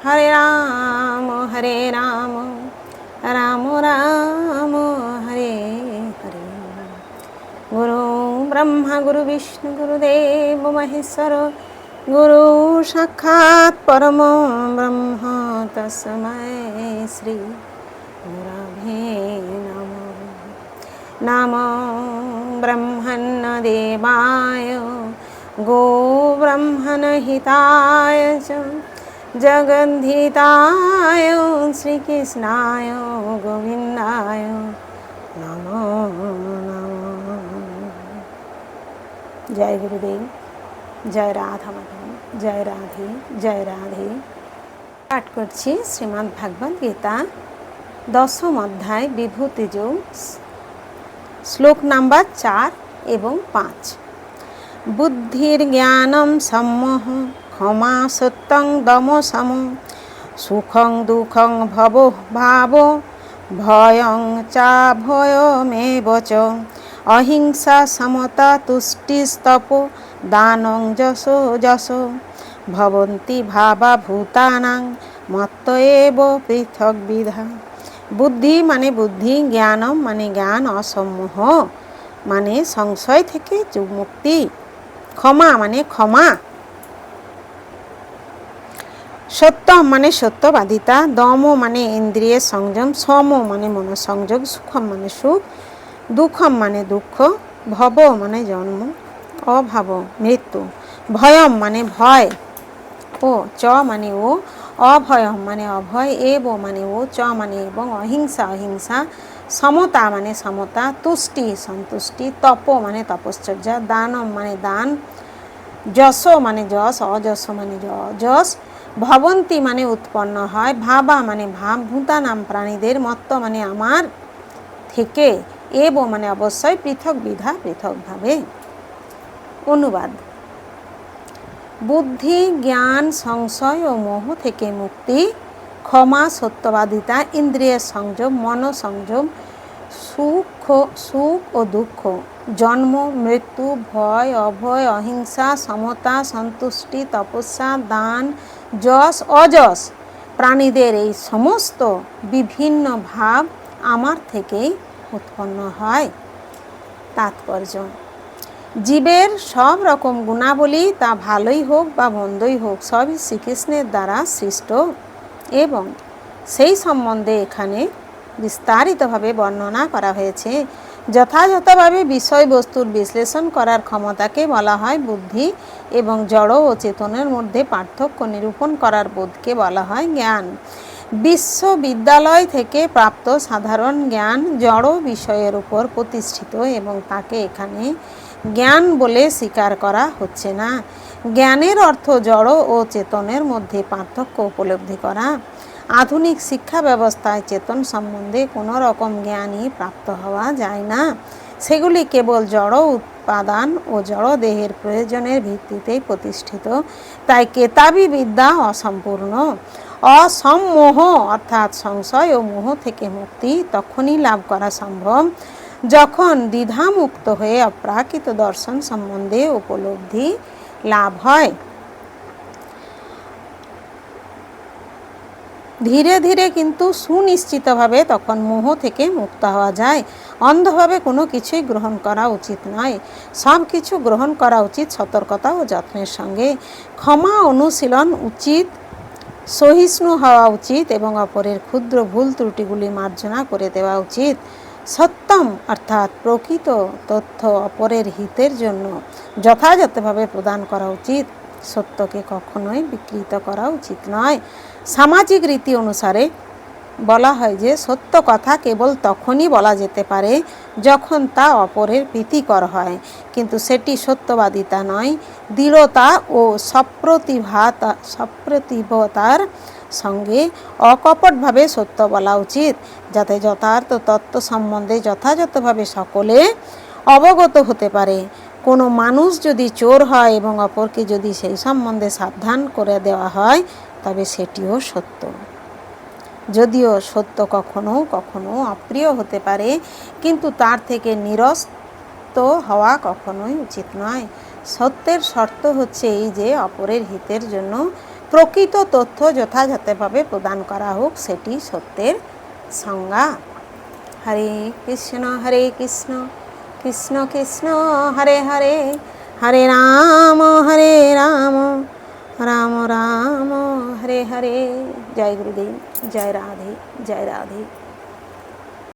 হরে রাম রাম রাম হরে হরে। গুরু ব্রহ্মা গুরু বিষ্ণু গুরুদেব মহেশ্বর, গুরু সাক্ষাৎ পরম ব্রহ্ম তস্मै শ্রী গুরবে নমঃ। নমো ব্রহ্মণ্য দেবায় গো ব্রহ্মণ হিতায় চ জগদ্ধিতায় শ্রীকৃষ্ণায় গোবিন্দায় নমো নমঃ। জয় গুরুদেব, জয় রাধা মাধব, জয় রাধে জয় রাধে। পাঠ করছি শ্রীমদ্ ভাগবত গীতা দশম অধ্যায় বিভূতি যোগ, শ্লোক নাম্বার 4 এবং 5। বুদ্ধির জ্ঞানম সম্মোহ ক্ষমা সত্যং দম সম সুখং দুঃখং ভব ভাব ভয়ং চা ভয়মেব চ অহিংসা সমতা তুষ্টিস্তপ দানং যশো যশো ভবন্তি ভাবা ভূতানাং মত্ত এব পৃথক বিধা। বুদ্ধি মানে বুদ্ধি, জ্ঞানম মানে জ্ঞান, অসম্মোহ মানে সংশয় থেকে মুক্তি, ক্ষমা মানে ক্ষমা, সত্য মানে সত্যবাদিতা, দম মানে ইন্দ্রিয় সংযম, সম মানে মনসংযোগ, সুখম মানে সুখ, দুঃখম মানে দুঃখ, ভব মানে জন্ম, অভাব মৃত্যু, ভয়ম মানে ভয়, ও চ মানে ও, অভয়ম মানে অভয়, এব মানে ও, চ মানে এবং, অহিংসা অহিংসা, সমতা মানে সমতা, তুষ্টি সন্তুষ্টি, তপ মানে তপশ্চর্যা, দানম মানে দান, যশ মানে যশ, অযশ মানে অযশ, ভবন্তি মানে উৎপন্ন হয়, ভাবা মানে ভাব, ভূতানাম প্রাণীদের, মত্ত মানে আমার থেকে, এব মানে অবশ্যই, পৃথক বিধা পৃথকভাবে। অনুবাদ: বুদ্ধি, জ্ঞান, সংশয় ও মোহ থেকে মুক্তি, ক্ষমা, সত্যবাদিতা, ইন্দ্রিয় সংযম, মনোসংযম, সুখ ও দুঃখ, জন্ম মৃত্যু, ভয় অভয়, অহিংসা, সমতা, সন্তুষ্টি, তপস্যা, দান, যশ অযশ, প্রাণীদের এই সমস্ত বিভিন্ন ভাব আমার থেকেই উৎপন্ন হয়। তাৎপর্য: জীবের সব রকম গুণাবলী, তা ভালোই হোক বা মন্দই হোক, সবই শ্রীকৃষ্ণের দ্বারা সৃষ্ট এবং সেই সম্বন্ধে এখানে বিস্তারিতভাবে বর্ণনা করা হয়েছে। যথাযথভাবে বিষয়বস্তুর বিশ্লেষণ করার ক্ষমতাকে বলা হয় বুদ্ধি এবং জড় ও চেতনের মধ্যে পার্থক্য নিরূপণ করার বোধকে বলা হয় জ্ঞান। বিশ্ববিদ্যালয় থেকে প্রাপ্ত সাধারণ জ্ঞান জড় বিষয়ের উপর প্রতিষ্ঠিত এবং তাকে এখানে জ্ঞান বলে স্বীকার করা হচ্ছে না। জ্ঞানের অর্থ জড় ও চেতনের মধ্যে পার্থক্য উপলব্ধি করা। আধুনিক শিক্ষা ব্যবস্থায় চেতন সম্বন্ধে কোনো রকম জ্ঞানই প্রাপ্ত হওয়া যায় না। সেগুলি কেবল জড় উপাদান ও জড় দেহের প্রয়োজনের ভিত্তিতেই প্রতিষ্ঠিত। তাই কেতাবি বিদ্যা অসম্পূর্ণ। অসম্মোহ অর্থাৎ সংশয় ও মোহ থেকে মুক্তি তখনই লাভ করা সম্ভব যখন দ্বিধামুক্ত হয়ে অপ্রাকৃত দর্শন সম্বন্ধে উপলব্ধি লাভ হয়। ধীরে ধীরে কিন্তু সুনিশ্চিতভাবে তখন মোহ থেকে মুক্ত হওয়া যায়। অন্ধভাবে কোনো কিছুই গ্রহণ করা উচিত নয়। সব কিছু গ্রহণ করা উচিত সতর্কতা ও যত্নের সঙ্গে। ক্ষমা অনুশীলন উচিত, সহিষ্ণু হওয়া উচিত এবং অপরের ক্ষুদ্র ভুল ত্রুটিগুলি মার্জনা করে দেওয়া উচিত। সত্যম অর্থাৎ প্রকৃত তথ্য অপরের হিতের জন্য যথাযথভাবে প্রদান করা উচিত। সত্যকে কখনোই বিকৃত করা উচিত নয়। সামাজিক রীতি অনুসারে বলা হয় যে সত্য কথা কেবল তখনই বলা যেতে পারে যখন তা অপরের প্রীতিকর হয়, কিন্তু সেটি সত্যবাদিতা নয়। দৃঢ়তা ও সপ্রতিভতার সঙ্গে অকপটভাবে সত্য বলা উচিত, যাতে যথার্থ তত্ত্ব সম্বন্ধে যথাযথভাবে সকলে অবগত হতে পারে। কোনো মানুষ যদি চোর হয় এবং অপরকে যদি সেই সম্বন্ধে সাবধান করে দেওয়া হয়, তবে সেটিও সত্য। যদিও সত্য কখনো কখনো অপ্রিয় হতে পারে, কিন্তু তার থেকে নিরস্ত হওয়া কখনোই উচিত নয়। সত্যের শর্ত হচ্ছে এই যে অপরের হিতের জন্য প্রকৃত তথ্য যথাযথভাবে প্রদান করা হোক, সেটি সত্যের সংজ্ঞা। হরে কৃষ্ণ কৃষ্ণ কৃষ্ণ হরে হরে, হরে রাম রাম রাম হরে হরে। জয় গুরুদেব, জয় রাধে, জয় রাধে।